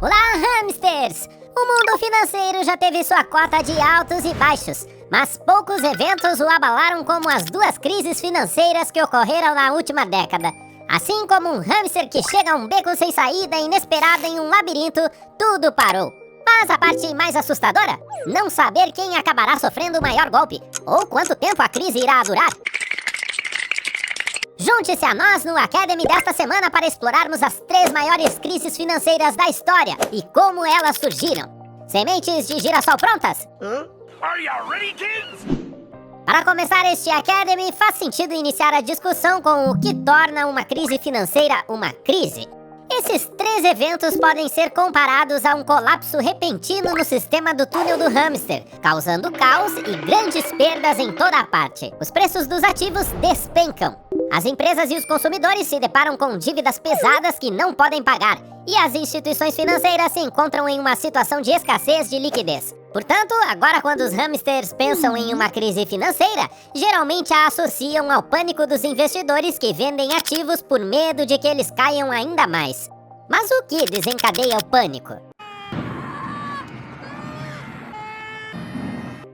Olá, hamsters! O mundo financeiro já teve sua cota de altos e baixos, mas poucos eventos o abalaram como as duas crises financeiras que ocorreram na última década. Assim como um hamster que chega a um beco sem saída inesperada em um labirinto, tudo parou. Mas a parte mais assustadora? Não saber quem acabará sofrendo o maior golpe, ou quanto tempo a crise irá durar. Junte-se a nós no Academy desta semana para explorarmos as 3 maiores crises financeiras da história e como elas surgiram. Sementes de girassol prontas? Are you ready, kids? Para começar este Academy, faz sentido iniciar a discussão com o que torna uma crise financeira uma crise. Esses 3 eventos podem ser comparados a um colapso repentino no sistema do túnel do hamster, causando caos e grandes perdas em toda a parte. Os preços dos ativos despencam. As empresas e os consumidores se deparam com dívidas pesadas que não podem pagar, e as instituições financeiras se encontram em uma situação de escassez de liquidez. Portanto, agora quando os hamsters pensam em uma crise financeira, geralmente a associam ao pânico dos investidores que vendem ativos por medo de que eles caiam ainda mais. Mas o que desencadeia o pânico?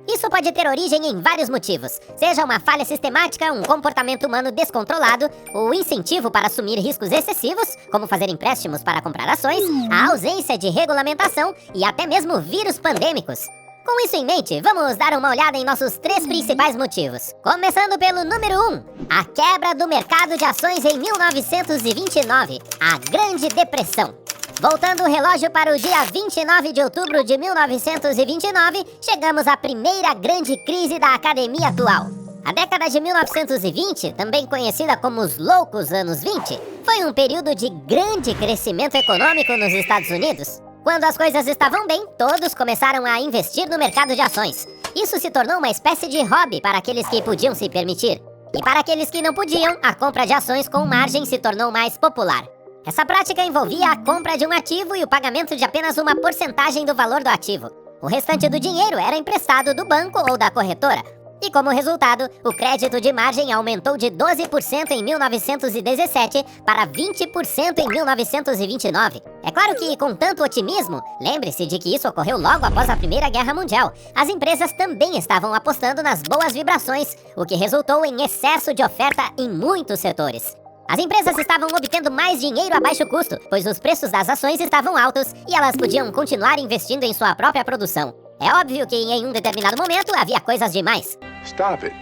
Isso pode ter origem em vários motivos, seja uma falha sistemática, um comportamento humano descontrolado, o incentivo para assumir riscos excessivos, como fazer empréstimos para comprar ações, a ausência de regulamentação e até mesmo vírus pandêmicos. Com isso em mente, vamos dar uma olhada em nossos 3 principais motivos. Começando pelo número 1, a quebra do mercado de ações em 1929, a Grande Depressão. Voltando o relógio para o dia 29 de outubro de 1929, chegamos à primeira grande crise da academia atual. A década de 1920, também conhecida como os loucos anos 20, foi um período de grande crescimento econômico nos Estados Unidos. Quando as coisas estavam bem, todos começaram a investir no mercado de ações. Isso se tornou uma espécie de hobby para aqueles que podiam se permitir. E para aqueles que não podiam, a compra de ações com margem se tornou mais popular. Essa prática envolvia a compra de um ativo e o pagamento de apenas uma porcentagem do valor do ativo. O restante do dinheiro era emprestado do banco ou da corretora. E como resultado, o crédito de margem aumentou de 12% em 1917 para 20% em 1929. É claro que, com tanto otimismo, lembre-se de que isso ocorreu logo após a Primeira Guerra Mundial. As empresas também estavam apostando nas boas vibrações, o que resultou em excesso de oferta em muitos setores. As empresas estavam obtendo mais dinheiro a baixo custo, pois os preços das ações estavam altos e elas podiam continuar investindo em sua própria produção. É óbvio que em um determinado momento havia coisas demais. Stop it.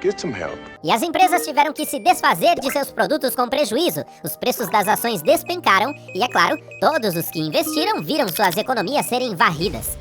Get some help. E as empresas tiveram que se desfazer de seus produtos com prejuízo. Os preços das ações despencaram e, é claro, todos os que investiram viram suas economias serem varridas.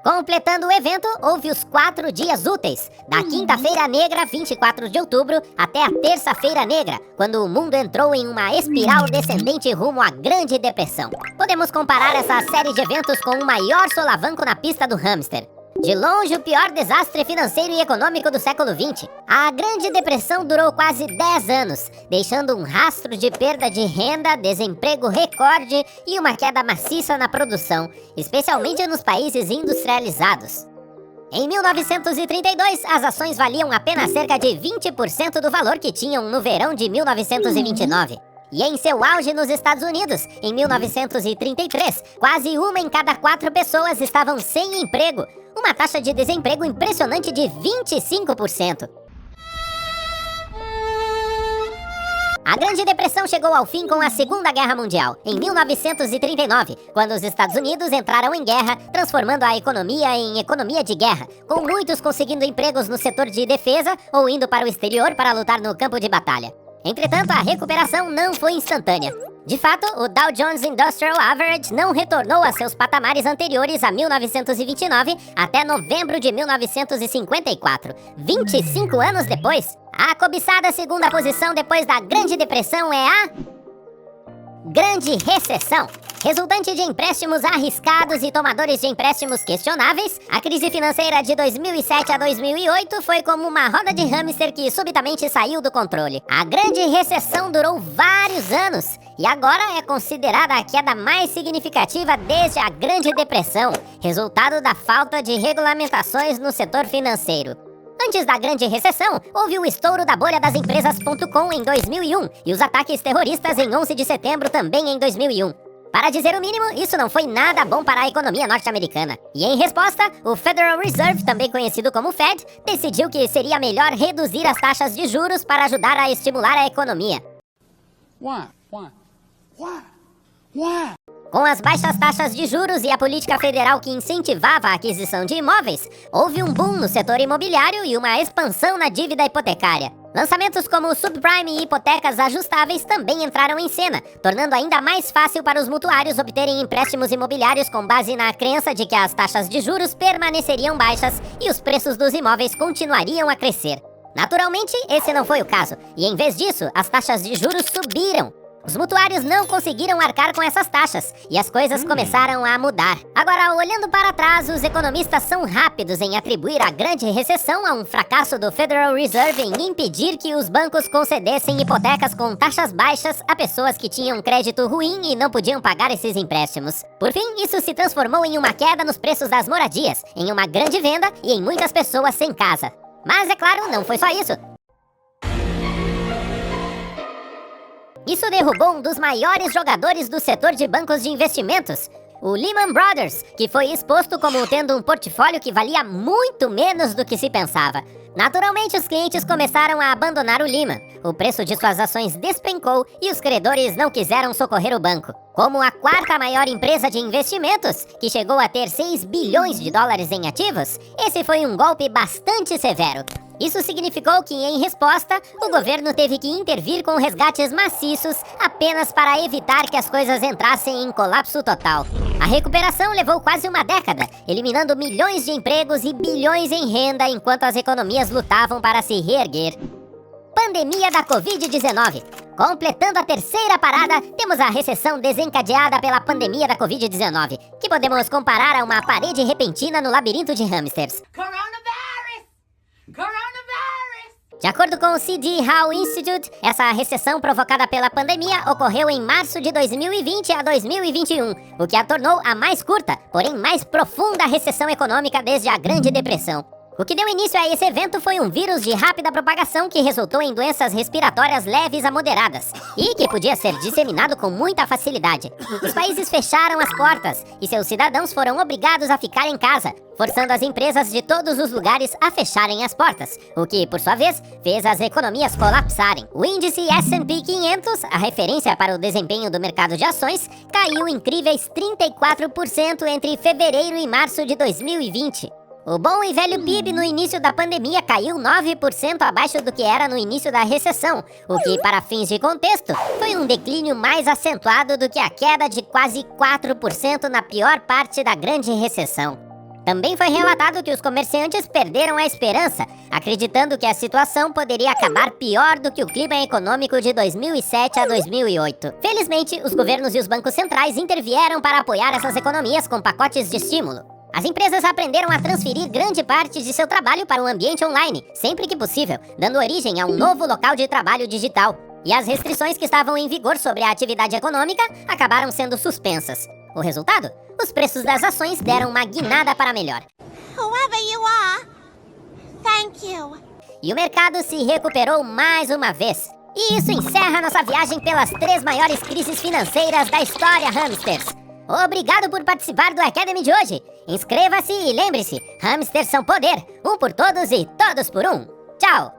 Completando o evento, houve os 4 dias úteis, da Quinta-feira Negra, 24 de outubro, até a Terça-feira Negra, quando o mundo entrou em uma espiral descendente rumo à Grande Depressão. Podemos comparar essa série de eventos com o maior solavanco na pista do hamster. De longe, o pior desastre financeiro e econômico do século XX. A Grande Depressão durou quase 10 anos, deixando um rastro de perda de renda, desemprego recorde e uma queda maciça na produção, especialmente nos países industrializados. Em 1932, as ações valiam apenas cerca de 20% do valor que tinham no verão de 1929. E em seu auge nos Estados Unidos, em 1933, quase 1 em cada 4 pessoas estavam sem emprego, uma taxa de desemprego impressionante de 25%. A Grande Depressão chegou ao fim com a Segunda Guerra Mundial, em 1939, quando os Estados Unidos entraram em guerra, transformando a economia em economia de guerra, com muitos conseguindo empregos no setor de defesa ou indo para o exterior para lutar no campo de batalha. Entretanto, a recuperação não foi instantânea. De fato, o Dow Jones Industrial Average não retornou a seus patamares anteriores a 1929 até novembro de 1954, 25 anos depois. A cobiçada segunda posição depois da Grande Depressão é a Grande Recessão. Resultante de empréstimos arriscados e tomadores de empréstimos questionáveis, a crise financeira de 2007 a 2008 foi como uma roda de hamster que subitamente saiu do controle. A Grande Recessão durou vários anos e agora é considerada a queda mais significativa desde a Grande Depressão, resultado da falta de regulamentações no setor financeiro. Antes da Grande Recessão, houve o estouro da bolha das empresas.com em 2001 e os ataques terroristas em 11 de setembro também em 2001. Para dizer o mínimo, isso não foi nada bom para a economia norte-americana. E em resposta, o Federal Reserve, também conhecido como Fed, decidiu que seria melhor reduzir as taxas de juros para ajudar a estimular a economia. Com as baixas taxas de juros e a política federal que incentivava a aquisição de imóveis, houve um boom no setor imobiliário e uma expansão na dívida hipotecária. Lançamentos como subprime e hipotecas ajustáveis também entraram em cena, tornando ainda mais fácil para os mutuários obterem empréstimos imobiliários com base na crença de que as taxas de juros permaneceriam baixas e os preços dos imóveis continuariam a crescer. Naturalmente, esse não foi o caso, e em vez disso, as taxas de juros subiram. Os mutuários não conseguiram arcar com essas taxas e as coisas começaram a mudar. Agora, olhando para trás, os economistas são rápidos em atribuir a grande recessão a um fracasso do Federal Reserve em impedir que os bancos concedessem hipotecas com taxas baixas a pessoas que tinham crédito ruim e não podiam pagar esses empréstimos. Por fim, isso se transformou em uma queda nos preços das moradias, em uma grande venda e em muitas pessoas sem casa. Mas, é claro, não foi só isso. Isso derrubou um dos maiores jogadores do setor de bancos de investimentos, o Lehman Brothers, que foi exposto como tendo um portfólio que valia muito menos do que se pensava. Naturalmente, os clientes começaram a abandonar o Lehman. O preço de suas ações despencou e os credores não quiseram socorrer o banco. Como a quarta maior empresa de investimentos, que chegou a ter 6 bilhões de dólares em ativos, esse foi um golpe bastante severo. Isso significou que, em resposta, o governo teve que intervir com resgates maciços apenas para evitar que as coisas entrassem em colapso total. A recuperação levou quase uma década, eliminando milhões de empregos e bilhões em renda enquanto as economias lutavam para se reerguer. Pandemia da Covid-19. Completando a terceira parada, temos a recessão desencadeada pela pandemia da Covid-19, que podemos comparar a uma parede repentina no labirinto de hamsters. De acordo com o CD Howe Institute, essa recessão provocada pela pandemia ocorreu em março de 2020 a 2021, o que a tornou a mais curta, porém mais profunda recessão econômica desde a Grande Depressão. O que deu início a esse evento foi um vírus de rápida propagação que resultou em doenças respiratórias leves a moderadas e que podia ser disseminado com muita facilidade. Os países fecharam as portas e seus cidadãos foram obrigados a ficar em casa, forçando as empresas de todos os lugares a fecharem as portas, o que, por sua vez, fez as economias colapsarem. O índice S&P 500, a referência para o desempenho do mercado de ações, caiu incríveis 34% entre fevereiro e março de 2020. O bom e velho PIB no início da pandemia caiu 9% abaixo do que era no início da recessão, o que, para fins de contexto, foi um declínio mais acentuado do que a queda de quase 4% na pior parte da Grande Recessão. Também foi relatado que os comerciantes perderam a esperança, acreditando que a situação poderia acabar pior do que o clima econômico de 2007 a 2008. Felizmente, os governos e os bancos centrais intervieram para apoiar essas economias com pacotes de estímulo. As empresas aprenderam a transferir grande parte de seu trabalho para o ambiente online, sempre que possível, dando origem a um novo local de trabalho digital. E as restrições que estavam em vigor sobre a atividade econômica acabaram sendo suspensas. O resultado? Os preços das ações deram uma guinada para melhor. Whoever you are, thank you. E o mercado se recuperou mais uma vez. E isso encerra nossa viagem pelas 3 maiores crises financeiras da história, hamsters. Obrigado por participar do Academy de hoje. Inscreva-se e lembre-se, hamsters são poder, um por todos e todos por um. Tchau!